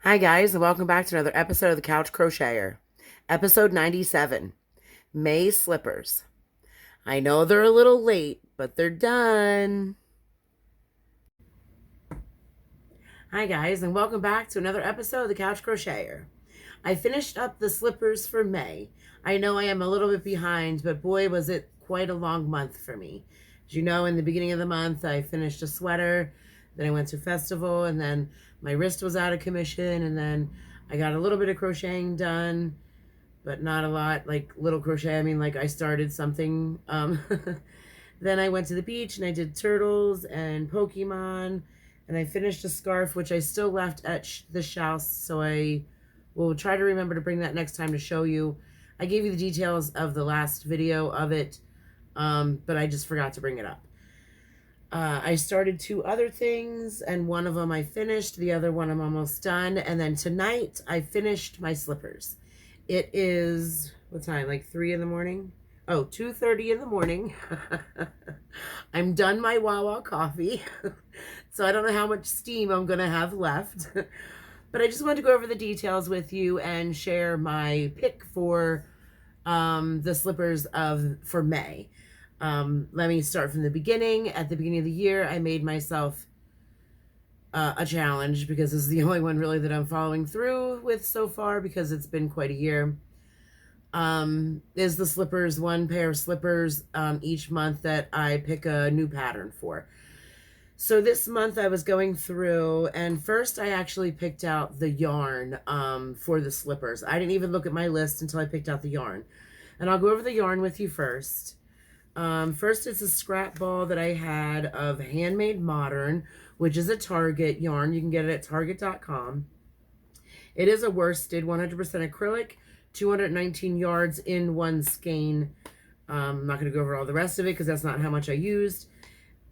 Hi guys, and welcome back to another episode of the Couch Crocheter. Episode 97, May Slippers. I know they're a little late, but they're done. Hi guys, and welcome back to another episode of the Couch Crocheter. I finished up the slippers for May. I know I am a little bit behind, but boy was it quite a long month for me. As you know, in the beginning of the month, I finished a sweater, then I went to festival, and then my wrist was out of commission, and then I got a little bit of crocheting done, but not a lot, like little crochet. I mean, like I started something. Then I went to the beach and I did turtles and Pokemon, and I finished a scarf, which I still left at the house, so I will try to remember to bring that next time to show you. I gave you the details of the last video of it, but I just forgot to bring it up. I started 2 other things, and one of them I finished, the other one I'm almost done, and then tonight I finished my slippers. It is, what time, like 3 in the morning? Oh, 2:30 in the morning. I'm done my Wawa coffee, so I don't know how much steam I'm going to have left. But I just wanted to go over the details with you and share my pick for the slippers for May. Let me start from the beginning. At the beginning of the year, I made myself a challenge, because this is the only one really that I'm following through with so far, because it's been quite a year. Is the slippers, 1 pair of slippers each month that I pick a new pattern for. So this month I was going through, and first I actually picked out the yarn for the slippers. I didn't even look at my list until I picked out the yarn. And I'll go over the yarn with you first. First, it's a scrap ball that I had of Handmade Modern, which is a Target yarn. You can get it at target.com. It is a worsted 100% acrylic, 219 yards in 1 skein. I'm not going to go over all the rest of it because that's not how much I used.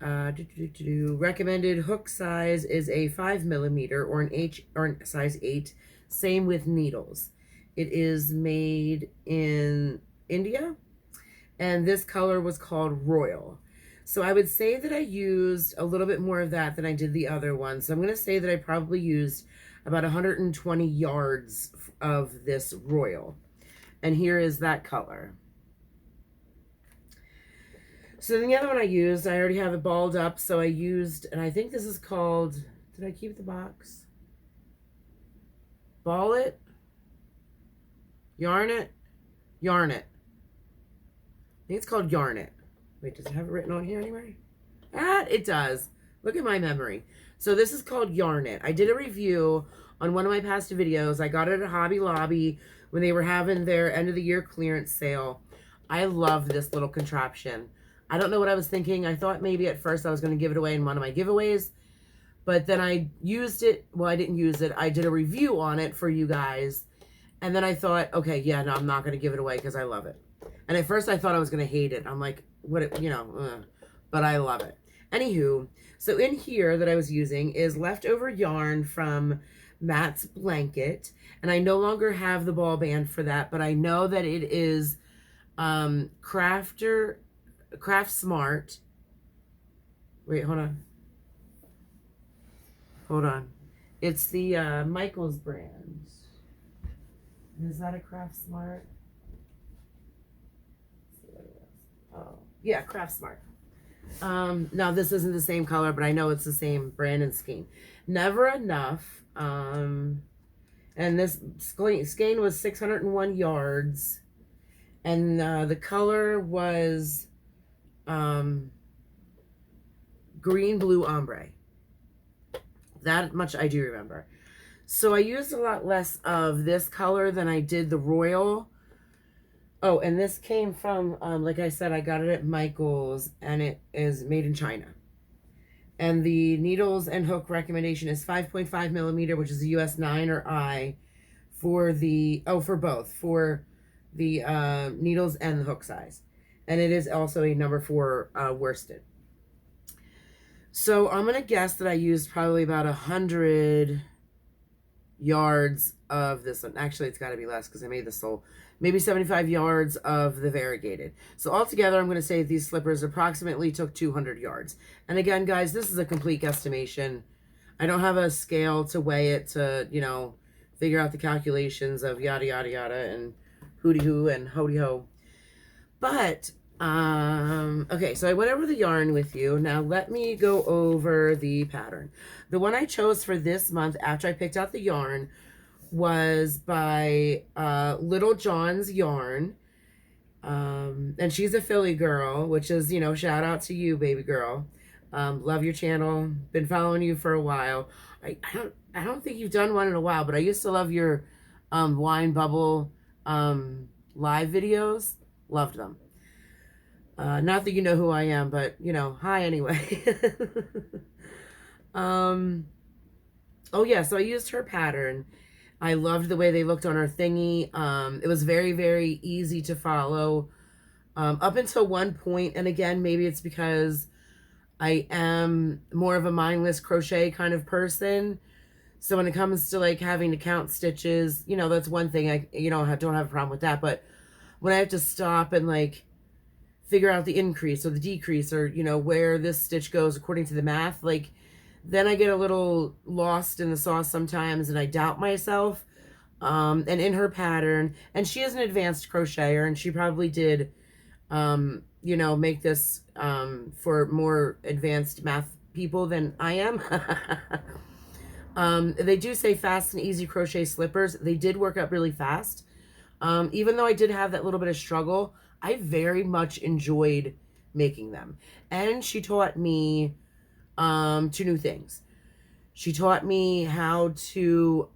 Recommended hook size is a 5mm or an size 8. Same with needles. It is made in India, and this color was called Royal. So I would say that I used a little bit more of that than I did the other one. So I'm going to say that I probably used about 120 yards of this Royal. And here is that color. So then the other one I used, I already have it balled up. So I used, and I think this is called, did I keep the box? Ball it, yarn it, yarn it. I think it's called Yarn It. Wait, does it have it written on here anywhere? Ah, it does. Look at my memory. So this is called Yarn It. I did a review on one of my past videos. I got it at Hobby Lobby when they were having their end of the year clearance sale. I love this little contraption. I don't know what I was thinking. I thought maybe at first I was going to give it away in one of my giveaways. But then I used it. Well, I didn't use it. I did a review on it for you guys. And then I thought, okay, yeah, no, I'm not going to give it away because I love it. And at first I thought I was going to hate it. I'm like, what, you know, but I love it. Anywho, so in here that I was using is leftover yarn from Matt's blanket. And I no longer have the ball band for that, but I know that it is Craft Smart. Wait, hold on. Hold on. It's the Michaels brand. Is that a Craft Smart? Oh, yeah, Craft Smart. Now this isn't the same color, but I know it's the same brand and skein. Never Enough. And this skein was 601 yards. And the color was green, blue, ombre. That much I do remember. So I used a lot less of this color than I did the Royal. Oh, and this came from, like I said, I got it at Michael's, and it is made in China. And the needles and hook recommendation is 5.5mm, which is a US 9 or I, for the, for both, for the needles and the hook size. And it is also a number 4 worsted. So I'm going to guess that I used probably about 100 yards of this one. Actually, it's got to be less because I made this whole, maybe 75 yards of the variegated. So altogether, I'm going to say these slippers approximately took 200 yards. And again, guys, this is a complete guesstimation. I don't have a scale to weigh it to, you know, figure out the calculations of yada, yada, yada, and hooty hoo and hody ho. But, okay, so I went over the yarn with you. Now let me go over the pattern. The one I chose for this month after I picked out the yarn was by Little John's Yarn. And she's a Philly girl, which is, you know, shout out to you, baby girl. Love your channel. Been following you for a while. I don't think you've done one in a while, but I used to love your wine bubble live videos. Loved them. Not that you know who I am, but you know, hi anyway. Oh yeah, so I used her pattern. I loved the way they looked on her thingy. It was very, very easy to follow up until one point. And again, maybe it's because I am more of a mindless crochet kind of person. So when it comes to like having to count stitches, you know, that's one thing. I, you know, don't have a problem with that. But when I have to stop and like figure out the increase or the decrease or, you know, where this stitch goes according to the math, like, then I get a little lost in the sauce sometimes and I doubt myself. And in her pattern, and she is an advanced crocheter, and she probably did, you know, make this for more advanced math people than I am. They do say fast and easy crochet slippers. They did work up really fast. Even though I did have that little bit of struggle, I very much enjoyed making them. And she taught me 2 new things. She taught me how to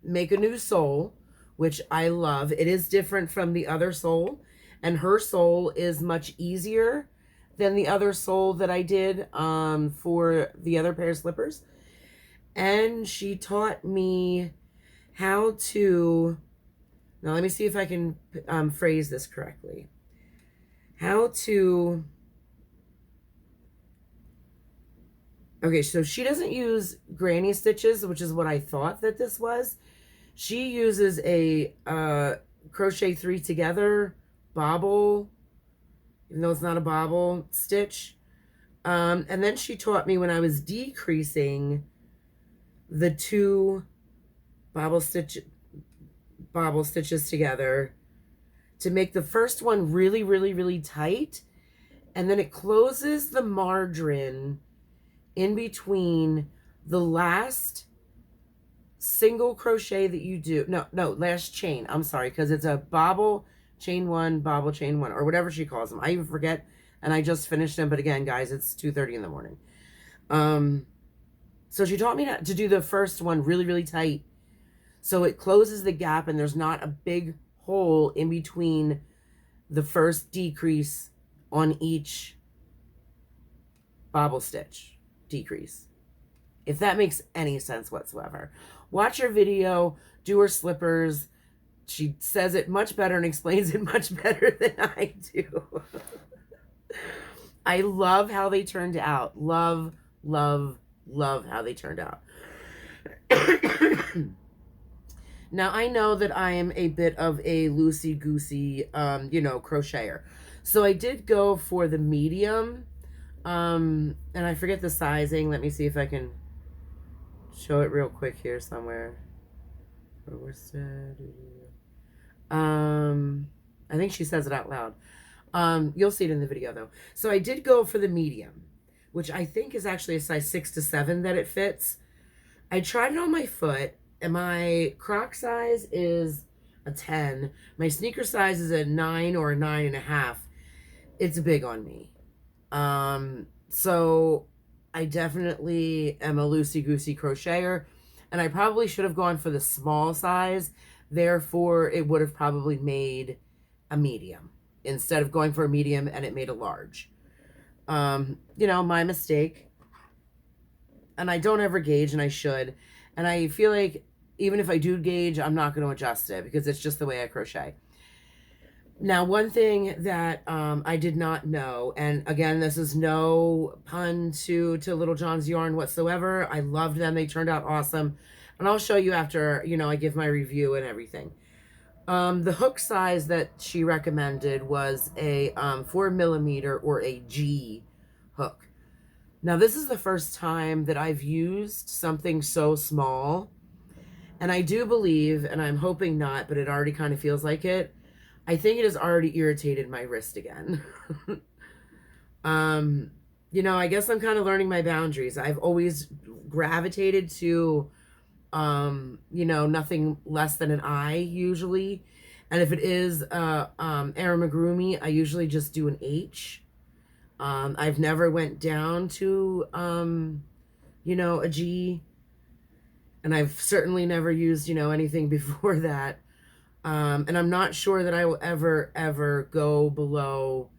make a new sole, which I love. It is different from the other sole, and her sole is much easier than the other sole that I did for the other pair of slippers. And she taught me how to, now let me see if I can phrase this correctly. How to, okay, so she doesn't use granny stitches, which is what I thought that this was. She uses a crochet 3 together bobble, even though it's not a bobble stitch. And then she taught me when I was decreasing the 2 bobble stitches together to make the first one really, really, really tight. And then it closes the margin in between the last single crochet that you do. No, last chain. I'm sorry, because it's a bobble, chain 1, bobble, chain 1, or whatever she calls them. I even forget, and I just finished them. But again, guys, it's 2:30 in the morning. So she taught me how to do the first one really, really tight, so it closes the gap and there's not a big hole in between the first decrease on each bobble stitch decrease, if that makes any sense whatsoever. Watch her video, do her slippers. She says it much better and explains it much better than I do. I love how they turned out. Love, love, love how they turned out. Now, I know that I am a bit of a loosey-goosey, you know, crocheter. So I did go for the medium. And I forget the sizing. Let me see if I can show it real quick here somewhere. I think she says it out loud. You'll see it in the video though. So I did go for the medium, which I think is actually a size 6 to 7 that it fits. I tried it on my foot, and my Croc size is a 10. My sneaker size is a 9 or a 9.5. It's big on me. So I definitely am a loosey-goosey crocheter, and I probably should have gone for the small size. Therefore, it would have probably made a medium instead of going for a medium and it made a large. You know, my mistake. And I don't ever gauge, and I should. And I feel like even if I do gauge, I'm not going to adjust it because it's just the way I crochet. Now, one thing that I did not know, and again, this is no pun to Little John's Yarn whatsoever. I loved them. They turned out awesome. And I'll show you after, you know, I give my review and everything. The hook size that she recommended was a 4mm or a G hook. Now, this is the first time that I've used something so small. And I do believe, and I'm hoping not, but it already kind of feels like it. I think it has already irritated my wrist again. You know, I guess I'm kind of learning my boundaries. I've always gravitated to, you know, nothing less than an I usually. And if it is aramagurumi, I usually just do an H. I've never went down to, you know, a G. And I've certainly never used, you know, anything before that. And I'm not sure that I will ever go below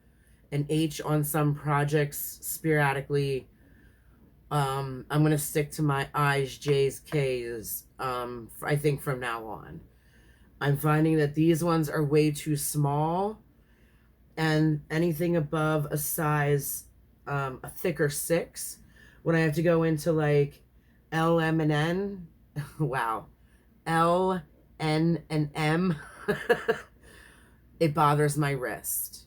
an H on some projects sporadically. I'm going to stick to my I's, J's, K's, I think from now on. I'm finding that these ones are way too small, and anything above a size, a thicker 6, when I have to go into like L, M, and N, wow, L, N, and M, it bothers my wrist.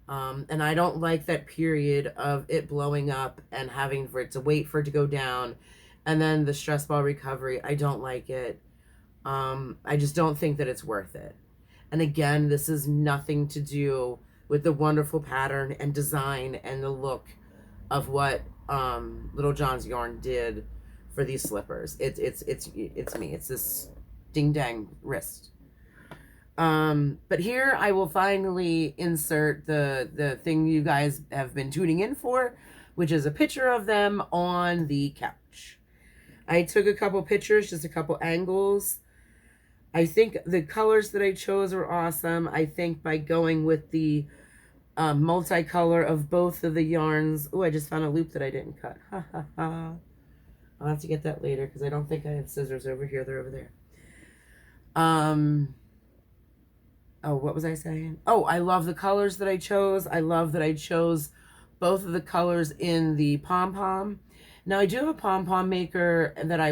And I don't like that period of it blowing up and having for it to wait for it to go down, and then the stress ball recovery. I don't like it. I just don't think that it's worth it. And again, this is nothing to do with the wonderful pattern and design and the look of what Little John's Yarn did for these slippers. It's me. It's this ding dang wrist. But here I will finally insert the thing you guys have been tuning in for, which is a picture of them on the couch. I took a couple pictures, just a couple angles. I think the colors that I chose were awesome. I think by going with the multicolor of both of the yarns. Oh, I just found a loop that I didn't cut. Ha ha ha. I'll have to get that later because I don't think I have scissors over here. They're over there. Oh, what was I saying? Oh, I love the colors that I chose. I love that I chose both of the colors in the pom-pom. Now, I do have a pom-pom maker that I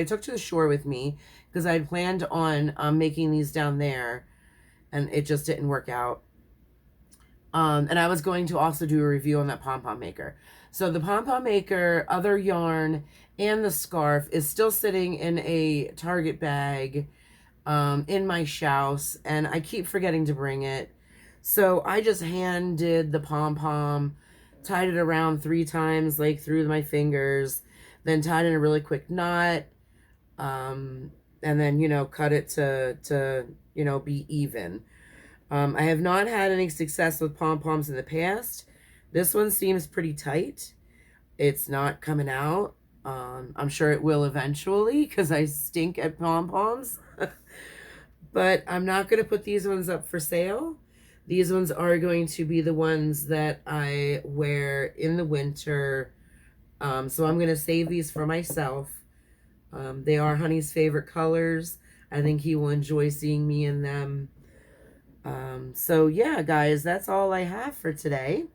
took to the shore with me because I had planned on making these down there, and it just didn't work out. And I was going to also do a review on that pom-pom maker. So the pom-pom maker, other yarn, and the scarf is still sitting in a Target bag in my shouse, and I keep forgetting to bring it. So I just hand did the pom-pom, tied it around 3 times, like through my fingers, then tied in a really quick knot, and then, you know, cut it to you know, be even. I have not had any success with pom-poms in the past. This one seems pretty tight. It's not coming out. I'm sure it will eventually because I stink at pom-poms. But I'm not going to put these ones up for sale. These ones are going to be the ones that I wear in the winter. So I'm going to save these for myself. They are Honey's favorite colors. I think he will enjoy seeing me in them. So yeah, guys, that's all I have for today.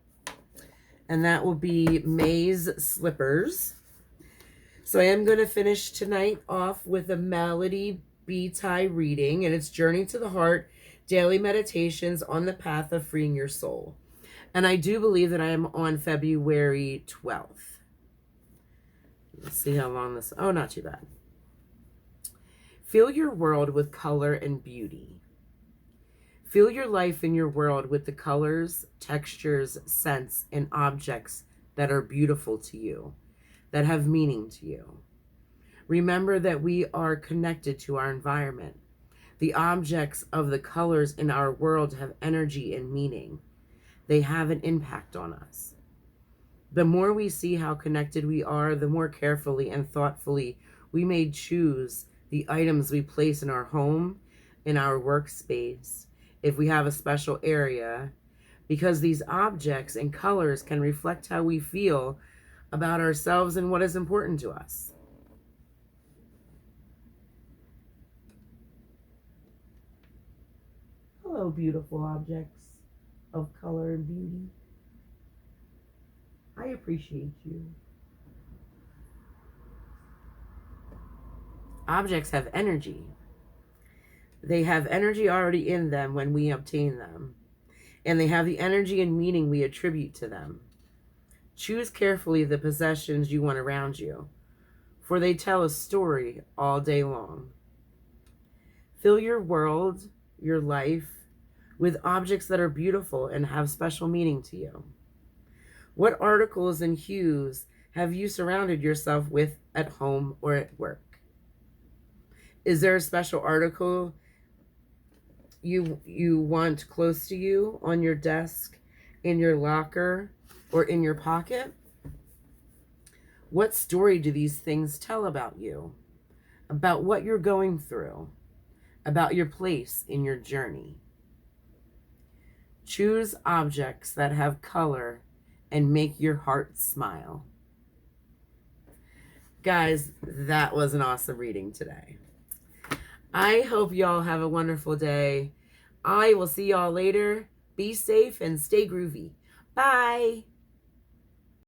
And that will be May's slippers. So I am going to finish tonight off with a Melody B-tie reading, and it's Journey to the Heart, Daily Meditations on the Path of Freeing Your Soul. And I do believe that I am on February 12th. Let's see how long this... Oh, not too bad. Fill your world with color and beauty. Fill your life and your world with the colors, textures, scents, and objects that are beautiful to you, that have meaning to you. Remember that we are connected to our environment. The objects of the colors in our world have energy and meaning. They have an impact on us. The more we see how connected we are, the more carefully and thoughtfully we may choose the items we place in our home, in our workspace, if we have a special area, because these objects and colors can reflect how we feel about ourselves and what is important to us. Hello, beautiful objects of color and beauty. I appreciate you. Objects have energy. They have energy already in them when we obtain them. And they have the energy and meaning we attribute to them. Choose carefully the possessions you want around you, for they tell a story all day long. Fill your world, your life, with objects that are beautiful and have special meaning to you. What articles and hues have you surrounded yourself with at home or at work? Is there a special article you want close to you on your desk, in your locker, or in your pocket? What story do these things tell about you? About what you're going through? About your place in your journey? Choose objects that have color and make your heart smile. Guys, that was an awesome reading today. I hope y'all have a wonderful day. I will see y'all later. Be safe and stay groovy. Bye.